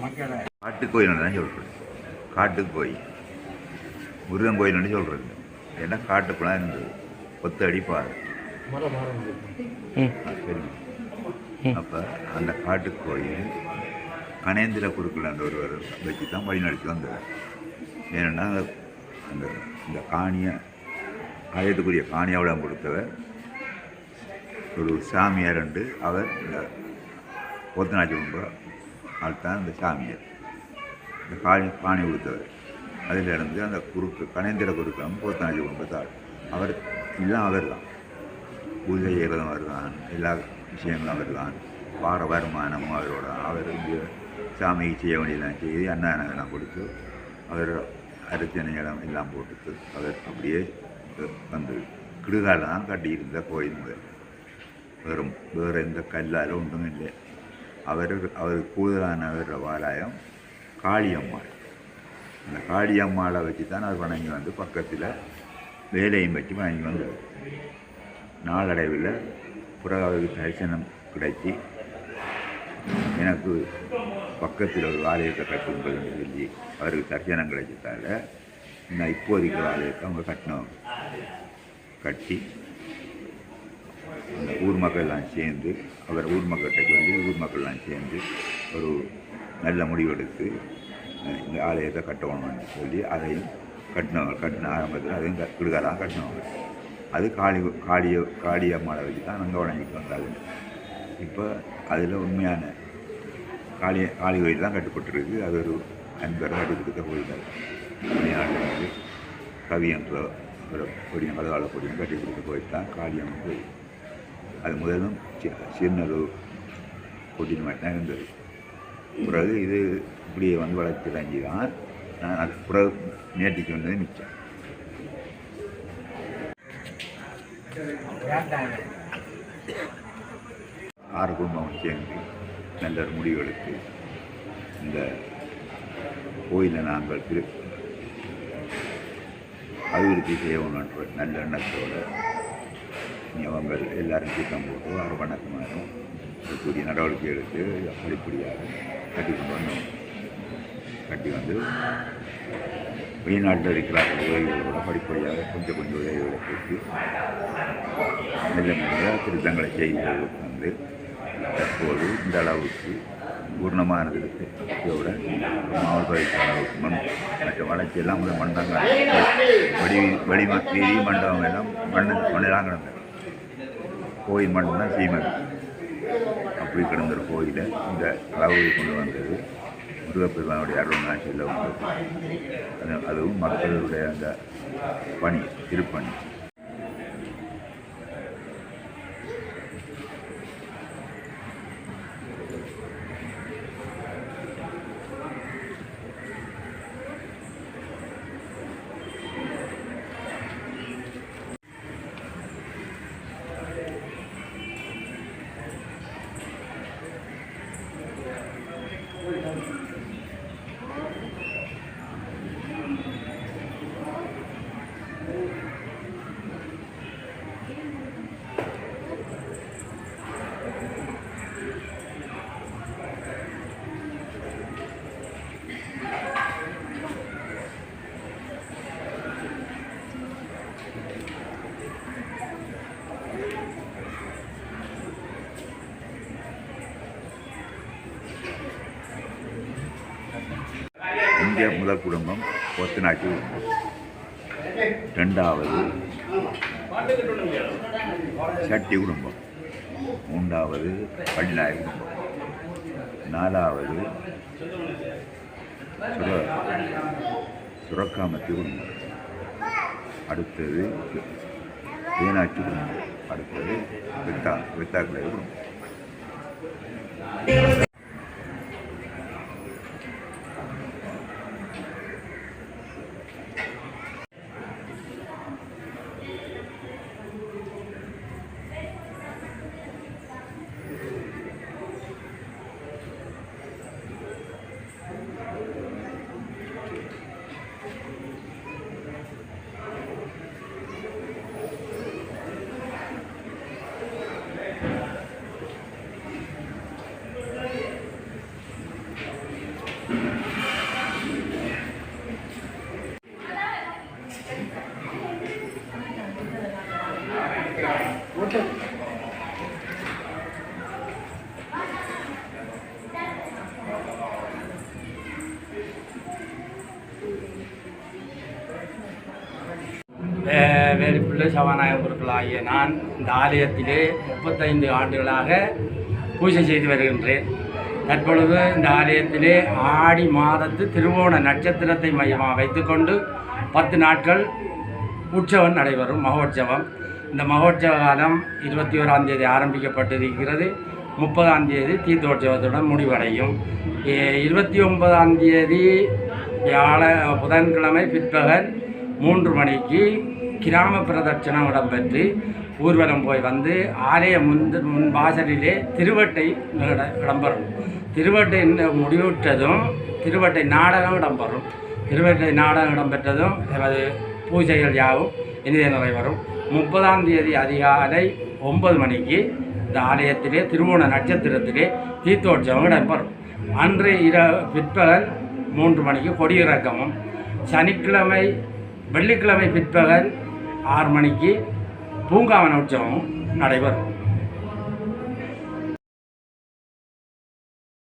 காட்டு கோயில் தான் சொல்கிறேன். காட்டுக்கு போய் முருகன் கோயில்னு சொல்கிறது. ஏன்னா காட்டுக்குலாம் இருந்தது 10 அடி பாறை. சரி. அப்போ அந்த காட்டுக்கு கோயில் கணேந்திர குருக்குலான்ற ஒருவர் வச்சு தான் வழி நடத்தி வந்தார். ஏன்னா அந்த இந்த காணியை ஆயத்துக்குரிய காணியாவிடம் கொடுத்தவர் ஒரு சாமியார் உண்டு. அவர் இந்த போத்தனாச்சி குடும்ப ஆள் தான் இந்த சாமியார். இந்த காணி கொடுத்தவர் அதிலிருந்து அந்த குறுக்கு கணேந்திர குருக்கம் போத்தனாச்சி குடும்பத்தாள். அவர் எல்லாம் அவர் தான். பூஜை செய்கிறதும் அவர் தான், எல்லா விஷயங்களும் அவர் தான். வார வருமானமும் அவரோட. அவர் சாமிக்கு செய்ய வேண்டியதெல்லாம் செய்து அன்னதானம் கொடுத்து அவர் அர்ச்சனை இடம் எல்லாம் போட்டுட்டு அவர் அப்படியே வந்து கிடுகால தான் கட்டியிருந்த கோயில் முதல். வேறு எந்த கல்லால் ஒன்றும் இல்லை. அவர் கூடுதலானவர் வாராயம் காளியம்மாள். அந்த காளியம்மாளை வச்சு தான் அவர் வணங்கி வந்து பக்கத்தில் வேலையும் வச்சு வணங்கி வந்தார். நாளடைவில் பிறகு அவருக்கு தரிசனம் கிடைச்சி எனக்கு பக்கத்தில் ஒரு ஆலயத்தை கட்டும்பதுன்னு சொல்லி அவருக்கு தரிசனம் கிடைச்சதால நான் இப்போதைக்கு ஆலயத்தை அவங்க கட்டி அந்த ஊர் மக்கள்லாம் சேர்ந்து அவர் ஊர் மக்கள்கிட்ட சொல்லி ஊர் மக்கள்லாம் சேர்ந்து ஒரு நல்ல முடிவெடுத்து இந்த ஆலயத்தை கட்டணும்னு சொல்லி அதையும் கட்டின ஆரம்பத்தில் அதையும் கிடுகாலாம் கட்டினவங்க. அது காளியம்மாளை வச்சு தான் நாங்கள் வணங்கிட்டு வந்தாங்க. இப்போ அதில் உண்மையான காளி கோயில் தான் கட்டுப்பட்டுருக்கு. அது ஒரு அன்பர் கட்டுக்கிட்ட கோயில். தமிழ்நாட்டில் கவி என்ற ஒரு கொடியும் கதவாள கொடியும் கட்டி கொடுத்த கோயில் தான் காளியம்மன் கோயில். அது முதலும் சின்னது கொடியின் மாதிரி தான் இருந்தது. பிறகு இது இப்படியே வந்து வளர்ச்சி தங்கி தான் நான் அது பிறகு நேற்றுக்கு வந்தது மிச்சம். ஆறு குடும்பம் சேர்ந்து நல்ல ஒரு முடிவெடுத்து இந்த கோயிலை நாங்கள் அபிவிருத்தி செய்யணுன்ற நல்ல எண்ணத்தோடு அவங்க எல்லாரும் திட்டம் போட்டு அவர் வணக்கமாரும் அதுக்குரிய நடவடிக்கை எடுத்து படிப்படியாக கட்டி கொண்டு வந்தோம். கட்டி வந்து வெளிநாட்டில் இருக்கிறார்கள் உதவிகளோட படிப்படியாக கொஞ்சம் உதவிகளை போட்டு நல்ல முறையாக திருத்தங்களை செய்து வந்து தற்போது இந்த அளவுக்கு பூர்ணமானதோட மாவட்ட அளவுக்கு மற்ற வளர்ச்சியெல்லாம் மண்டபங்கள் வீதி மண்டபம் எல்லாம் மண்ணெல்லாம் கிடந்தது. கோயில் மண்டம் தான் சீமதி. அப்படி கிடந்த ஒரு கோயிலை இந்த அளவுக்கு கொண்டு வந்தது முருகப்பெருமானுடைய அருள்நாட்சியில் வந்தது. அதுவும் மக்களுடைய அந்த பணி திருப்பணி. இந்திய முதல் குடும்பம் போத்தனாச்சி குடும்பம். ரெண்டாவது சட்டி குடும்பம். மூன்றாவது பள்ளிநாயக குடும்பம். நாலாவது சுரக்காமத்தி குடும்பம். அடுத்தது மீனாட்சி குடும்பம். அடுத்தது வித்தாக்குடைய குடும்பம். வேலுப்பிள்ளை சபாநாயகம் பொருட்களாகிய நான் இந்த ஆலயத்திலே 35 ஆண்டுகளாக பூஜை செய்து வருகின்றேன். தற்பொழுது இந்த ஆலயத்திலே ஆடி மாதத்து திருவோண நட்சத்திரத்தை மையமாக வைத்துக்கொண்டு 10 நாட்கள் உற்சவம் நடைபெறும். மகோற்சவம். இந்த மகோற்சவ காலம் 21ஆம் தேதி ஆரம்பிக்கப்பட்டிருக்கிறது. 30ஆம் தேதி தீர்த்தோற்சவத்துடன் முடிவடையும். 29ஆம் தேதி புதன்கிழமை பிற்பகல் 3 மணிக்கு கிராம பிரதட்சணம் இடம்பெற்று ஊர்வலம் போய் வந்து ஆலய முன் வாசலிலே திருவட்டை இடம்பெறும். திருவட்டை முடிவுற்றதும் திருவட்டை நாடகம் இடம்பெறும். திருவட்டை நாடகம் இடம்பெற்றதும் எமது பூஜைகள் யாவும் இனிதே நடைபெறும். 30ஆம் தேதி அதிகாலை 9 மணிக்கு இந்த ஆலயத்திலே திருவோண நட்சத்திரத்திலே தீர்த்தோற்சவம் இடம்பெறும். அன்று பிற்பகல் 3 மணிக்கு கொடியிறக்கமும், வெள்ளிக்கிழமை பிற்பகல் 6 மணிக்கு பூங்காவன உற்சவமும் நடைபெறும்.